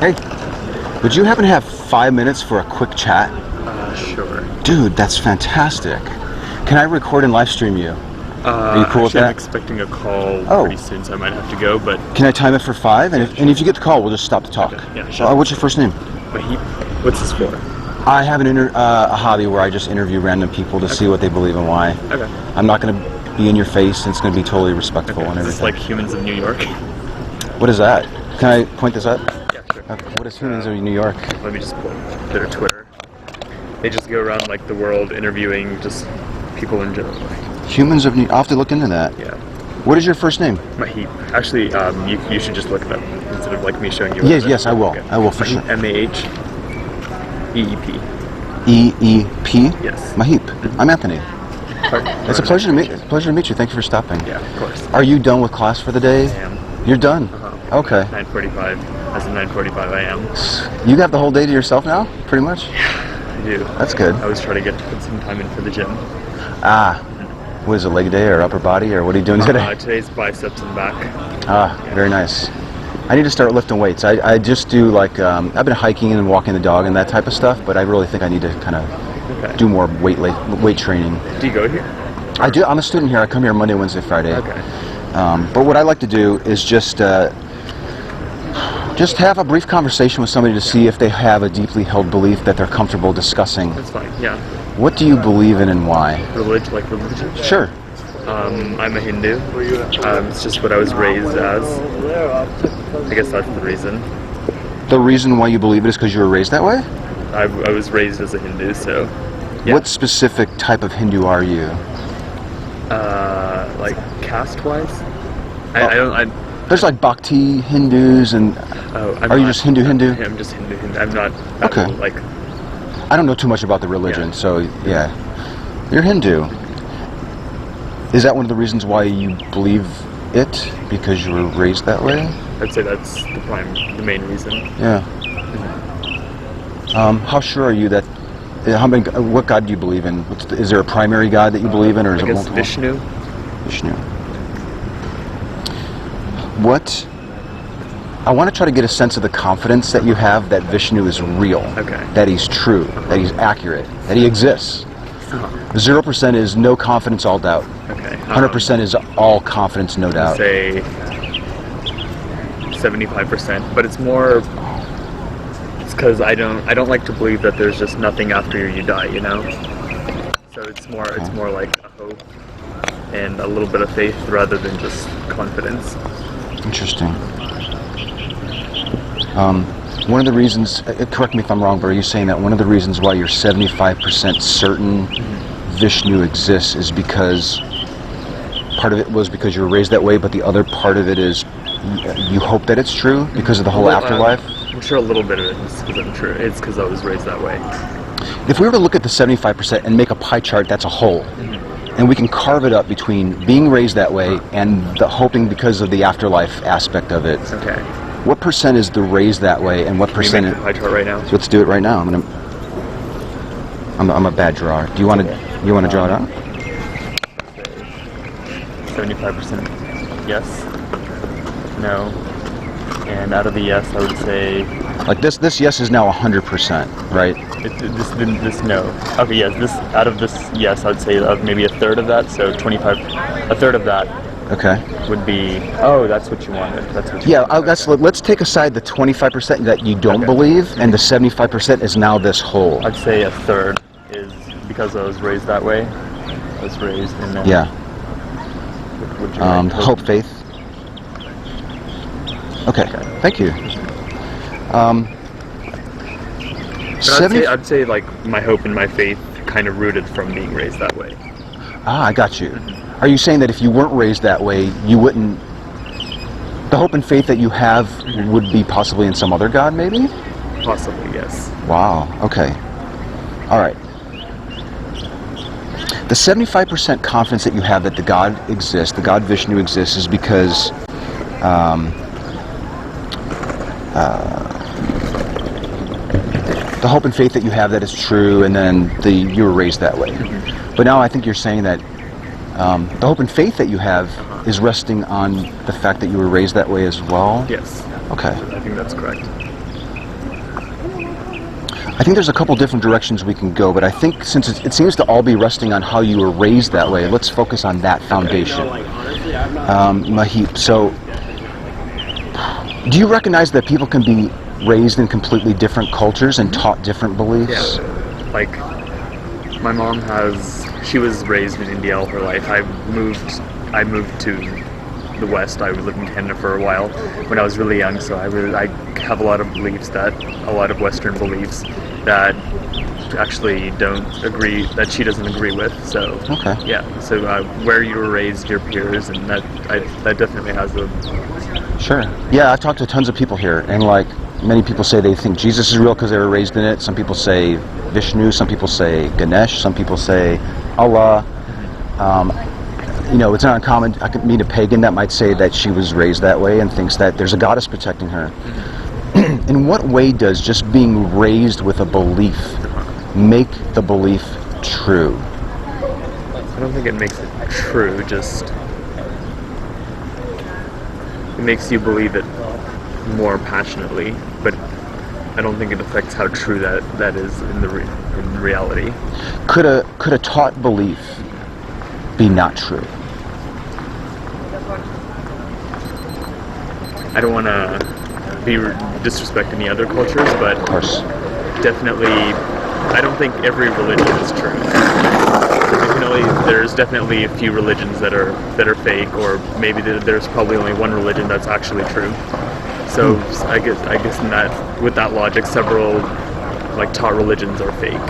Hey, would you happen to have 5 minutes for a quick chat? Sure. Dude, that's fantastic. Can I record and live stream you? Are you cool with that? I'm expecting a call pretty soon, so I might have to go, but... Can I time it for 5? And if you get the call, we'll just stop the talk. Okay. Yeah, sure. What's your first name? Maheep. What's this for? I have a hobby where I just interview random people to see what they believe and why. Okay. I'm not going to be in your face, and it's going to be totally respectful and everything. Is this like Humans of New York? What is that? Can I point this out? Yeah, sure. What is Humans of New York? Let me just pull their Twitter. They just go around like the world interviewing just people in general. Humans of New York. I'll have to look into that. Yeah. What is your first name? Maheep. Actually, you should just look it up instead of like me showing you. Yes, I will. Okay. I will for sure. Maheep. E-E-P? Yes. Maheep. I'm Anthony. It's a pleasure to meet you. Thank you for stopping. Yeah, of course. Are you done with class for the day? I am. You're done? Uh-huh. Okay. 9:45. As of 9:45 I am. You have the whole day to yourself now, pretty much? I do. That's good. I was trying to put some time in for the gym. What is it, leg day or upper body, or what are you doing today? Today's biceps and back. Very nice. I need to start lifting weights. I just do like, I've been hiking and walking the dog and that type of stuff, but I really think I need to kind of do more weight training. Do you go here? I do. I'm a student here. I come here Monday, Wednesday, Friday. Okay. But what I like to do is just have a brief conversation with somebody to see if they have a deeply held belief that they're comfortable discussing. That's fine, yeah. What do you believe in and why? Religion? Sure. I'm a Hindu. It's just what I was raised as. I guess that's the reason. The reason why you believe it is because you were raised that way? I was raised as a Hindu, so... Yeah. What specific type of Hindu are you? Like caste-wise? There's like Bhakti Hindus and... Are you just Hindu? I'm just Hindu. I'm not... Okay. I don't know too much about the religion, so yeah. You're Hindu. Is that one of the reasons why you believe it? Because you were raised that way? I'd say that's the main reason. Yeah. How sure are you that... what God do you believe in? Is there a primary God that you believe in, or is it multiple? Vishnu. Vishnu. I want to try to get a sense of the confidence that you have that Vishnu is real, that he's true, that he's accurate, that he exists. 0% is no confidence, all doubt. 100% is all confidence, no doubt. Say 75%, but it's more... It's because I don't like to believe that there's just nothing after you die, you know? So it's more like a hope and a little bit of faith rather than just confidence. Interesting. One of the reasons, correct me if I'm wrong, but are you saying that one of the reasons why you're 75% certain Vishnu exists is because part of it was because you were raised that way, but the other part of it is you hope that it's true because of the whole afterlife? I'm sure a little bit of it is because I'm true. It's because I was raised that way. If we were to look at the 75% and make a pie chart that's a whole, and we can carve it up between being raised that way and the hoping because of the afterlife aspect of it. Okay. What percent is the raised that way, and what percent? Can you make the pie chart right now? So let's do it right now. I'm a bad drawer. Do you want to draw it out? 75% yes, no, and out of the yes, I would say. Like this yes is now 100%, right? This no. Okay, yes. Out of this yes, I would say maybe a third of that. So 25, a third of that. Okay. Would be. Oh, that's what you wanted. That's what. Let's take aside the 25% that you don't believe, and the 75% is now this whole. I'd say a third is because I was raised that way. I was raised in. Yeah. Would you hope, faith. Okay. Thank you. I'd say like my hope and my faith kind of rooted from being raised that way. I got you. Are you saying that if you weren't raised that way, you wouldn't... The hope and faith that you have would be possibly in some other God, maybe? Possibly, yes. Wow, okay. All right. The 75% confidence that you have that the God exists, the God Vishnu exists, is because the hope and faith that you have that is true, and then you were raised that way. But now I think you're saying that the hope and faith that you have is resting on the fact that you were raised that way as well? Yes. Okay. I think that's correct. I think there's a couple different directions we can go, but I think since it seems to all be resting on how you were raised that way, let's focus on that foundation. Maheep, so do you recognize that people can be raised in completely different cultures and taught different beliefs? Yeah, like my mom she was raised in India all her life. I moved to the West. I lived in Canada for a while when I was really young, so I have a lot of beliefs a lot of Western beliefs that actually that she doesn't agree with. So okay. Yeah, so where you were raised, your peers, and that definitely has a... Sure. Yeah, I've talked to tons of people here, and like many people say they think Jesus is real because they were raised in it. Some people say Vishnu, some people say Ganesh, some people say Allah. It's not uncommon. I could meet a pagan that might say that she was raised that way and thinks that there's a goddess protecting her. In what way does just being raised with a belief make the belief true? I don't think it makes it true, just it makes you believe it more passionately, but I don't think it affects how true that is in reality. Could a taught belief be not true? I don't want to disrespect any other cultures, but Of course. definitely, I don't think every religion is true. There's definitely a few religions that are fake, or maybe there's probably only one religion that's actually true. So I guess with that logic, several like taught religions are fake.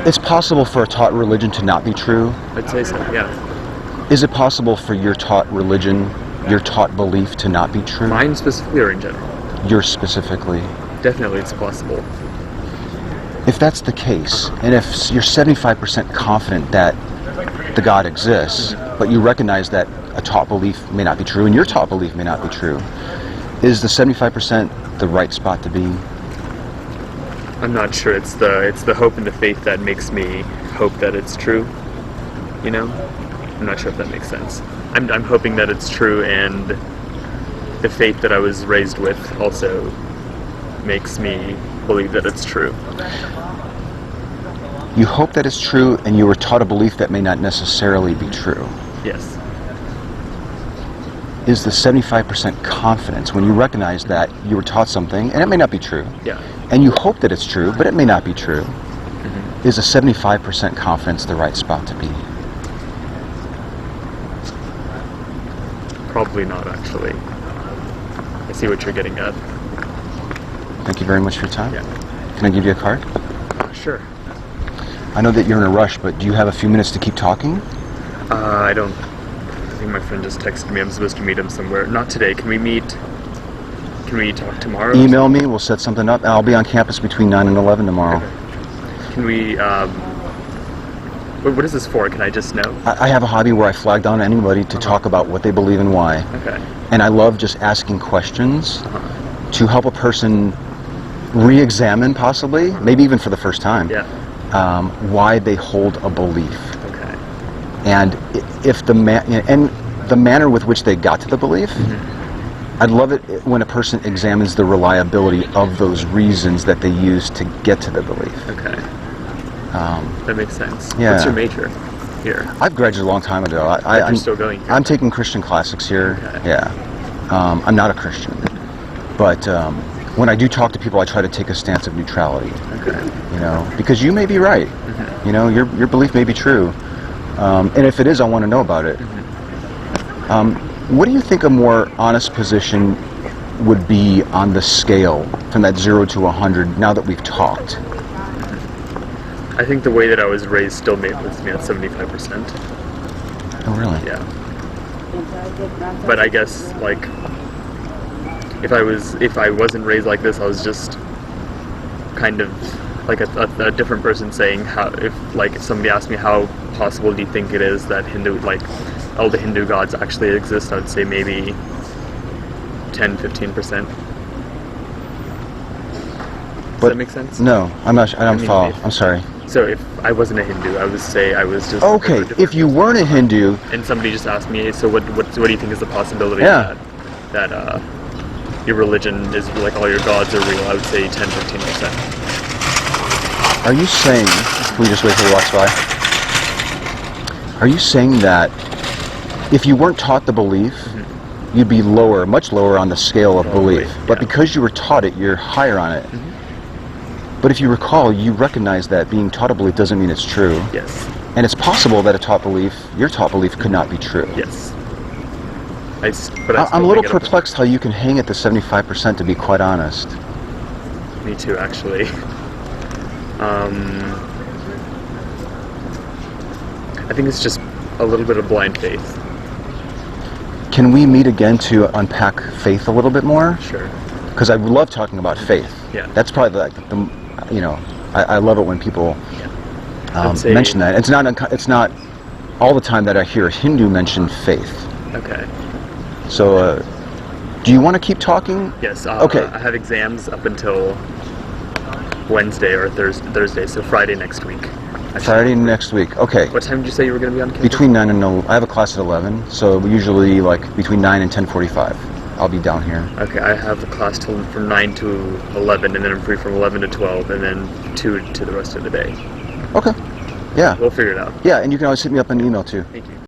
It's possible for a taught religion to not be true. I'd say so. Yeah. Is it possible for your taught religion, your taught belief to not be true? Mine specifically, or in general? Yours specifically. Definitely, it's possible. If that's the case, and if you're 75% confident that the God exists, but you recognize that a taught belief may not be true, and your taught belief may not be true, is the 75% the right spot to be? I'm not sure. It's the hope and the faith that makes me hope that it's true. I'm not sure if that makes sense. I'm hoping that it's true, and the faith that I was raised with also makes me believe that it's true. You hope that it's true, and you were taught a belief that may not necessarily be true. Yes. Is the 75% confidence when you recognize that you were taught something, and it may not be true, Yeah. and you hope that it's true, but it may not be true, is a 75% confidence the right spot to be? Probably not, actually. I see what you're getting at. Thank you very much for your time. Yeah. Can I give you a card? Sure. I know that you're in a rush, but do you have a few minutes to keep talking? I don't. I think my friend just texted me. I'm supposed to meet him somewhere. Not today. Can we meet? Can we talk tomorrow? Email me. We'll set something up. I'll be on campus between 9 and 11 tomorrow. Okay. Can we? What is this for? Can I just know? I have a hobby where I flag down anybody to talk about what they believe and why. Okay. And I love just asking questions to help a person re-examine, possibly, maybe even for the first time, Yeah. Why they hold a belief. Okay. And if the manner with which they got to the belief, I'd love it when a person examines the reliability of those reasons that they use to get to the belief. Okay. That makes sense. Yeah. What's your major here? I've graduated a long time ago. You're still going here? I'm taking Christian classics here. Okay. Yeah. I'm not a Christian. But when I do talk to people, I try to take a stance of neutrality. Okay. Because you may be right. Your belief may be true. And if it is, I want to know about it. What do you think a more honest position would be on the scale from that 0 to 100 now that we've talked? I think the way that I was raised still puts me at 75%. Oh, really? Yeah. But I guess, like, if I wasn't raised like this, I was just kind of like a different person saying if somebody asked me how possible do you think it is that all the Hindu gods actually exist, I would say maybe 10-15%. Does that make sense? No, I'm not. I don't follow. I'm sorry. So if I wasn't a Hindu, I would say I was just... Okay, if you weren't a Hindu... And somebody just asked me, so what do you think is the possibility that your religion is, like all your gods are real? I would say 10-15%. Are you saying, can we just wait till he walks by? Are you saying that if you weren't taught the belief, you'd be lower, much lower on the scale of Probably, belief, but yeah. because you were taught it, you're higher on it? But if you recall, you recognize that being taught a belief doesn't mean it's true. Yes. And it's possible that your taught belief could not be true. Yes. I'm a little perplexed how you can hang at the 75%, to be quite honest. Me too, actually. I think it's just a little bit of blind faith. Can we meet again to unpack faith a little bit more? Sure. Because I love talking about faith. Yeah. That's probably I love it when people say- mention that. It's not all the time that I hear a Hindu mention faith. Okay. So, do you want to keep talking? Yes. Okay. I have exams up until Wednesday or Thursday, so Friday next week. Friday next week. Okay. What time did you say you were going to be on campus? Between 9 and 11. I have a class at 11, so usually like between 9 and 10:45. I'll be down here. Okay, I have a class from 9 to 11, and then I'm free from 11 to 12, and then 2 to the rest of the day. Okay. Yeah. We'll figure it out. Yeah, and you can always hit me up on email too. Thank you.